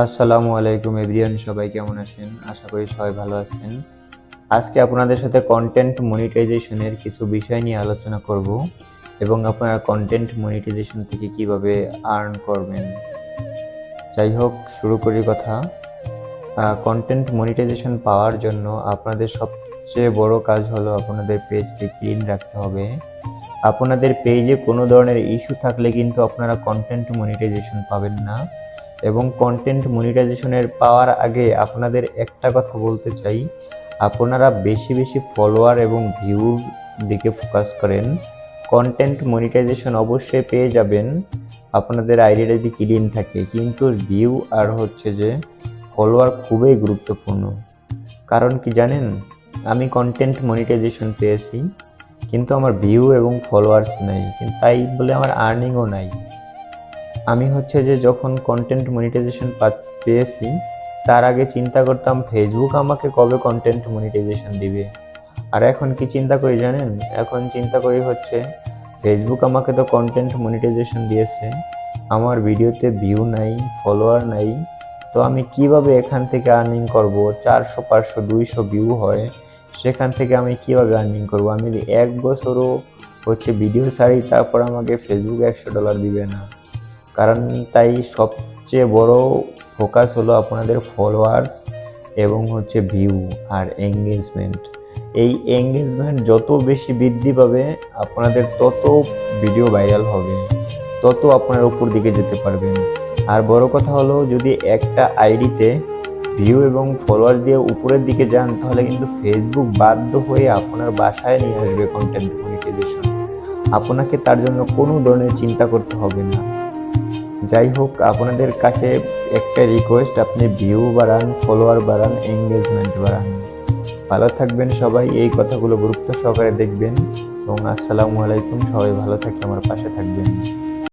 আসসালামু আলাইকুম এভরিওয়ান, সবাই কেমন আছেন? আশা করি সবাই ভালো আছেন। আজকে আপনাদের সাথে কন্টেন্ট মনিটাইজেশনের কিছু বিষয় নিয়ে আলোচনা করব এবং আপনারা কন্টেন্ট মনিটাইজেশন থেকে কিভাবে আর্ন করবেন। যাই হোক, শুরু করি কথা। কন্টেন্ট মনিটাইজেশন পাওয়ার জন্য আপনাদের সবচেয়ে বড় কাজ হলো আপনাদের পেজটি ক্লিন রাখতে হবে। আপনাদের পেজে কোনো ধরনের ইস্যু থাকলে কিন্তু আপনারা কন্টেন্ট মনিটাইজেশন পাবেন না। এবং কন্টেন্ট মনিটাইজেশনের পাওয়ার আগে আপনাদের একটা কথা বলতে চাই, আপনারা বেশি বেশি ফলোয়ার এবং ভিউর দিকে ফোকাস করেন। কন্টেন্ট মনিটাইজেশন অবশ্যই পেয়ে যাবেন আপনাদের আইডিটা যদি ক্লিন থাকে, কিন্তু ভিউ আর হচ্ছে যে ফলোয়ার খুবই গুরুত্বপূর্ণ। কারণ কি জানেন, আমি কন্টেন্ট মনিটাইজেশন পেয়েছি কিন্তু আমার ভিউ এবং ফলোয়ার্স নেই, কিন্তু তাই বলে আমার আর্নিংও নাই। আমি হচ্ছে যে যখন কন্টেন্ট মনিটাইজেশন পেয়েছি তার আগে চিন্তা করতাম ফেসবুক আমাকে কবে কন্টেন্ট মনিটাইজেশন দিবে। আর এখন কি চিন্তা করি জানেন, এখন চিন্তা করি হচ্ছে ফেসবুক আমাকে তো কন্টেন্ট মনিটাইজেশন দিয়েছে, আমার ভিডিওতে ভিউ নাই, ফলোয়ার নাই, তো আমি কিভাবে এখান থেকে আর্নিং করব? 400 500 200 ভিউ হয়, সেখান থেকে আমি কিভাবে আর্নিং করব? আমি যদি 1 বছরও হচ্ছে ভিডিও ছাড়ি তারপর আমাকে ফেসবুক $100 দিবে না। কারণ তাই সবচেয়ে বড় ফোকাস হলো আপনাদের ফলোয়ার্স এবং হচ্ছে ভিউ আর এঙ্গেজমেন্ট। এই এঙ্গেজমেন্ট যত বেশি বৃদ্ধি পাবে আপনাদের তত ভিডিও ভাইরাল হবে, তত আপনার উপর দিকে যেতে পারবেন। আর বড় কথা হলো, যদি একটা আইডিতে ভিউ এবং ফলোয়ার দিয়ে উপরের দিকে যান তাহলে কিন্তু ফেসবুক বাধ্য হয়ে আপনার বাসায় নিয়ে আসবে কন্টেন্ট মনিটাইজেশন। আপনাকে তার জন্য কোনো ধরনের চিন্তা করতে হবে না। যাই হোক, আপনাদের কাছে একটা রিকোয়েস্ট, আপনি ভিউ বাড়ান, ফলোয়ার বাড়ান, এঙ্গেজমেন্ট বাড়ান। ভালো থাকবেন সবাই, এই কথাগুলো গুরুত্ব সহকারে দেখবেন এবং আসসালামু আলাইকুম। সবাই ভালো থাকে, আমার পাশে থাকবেন।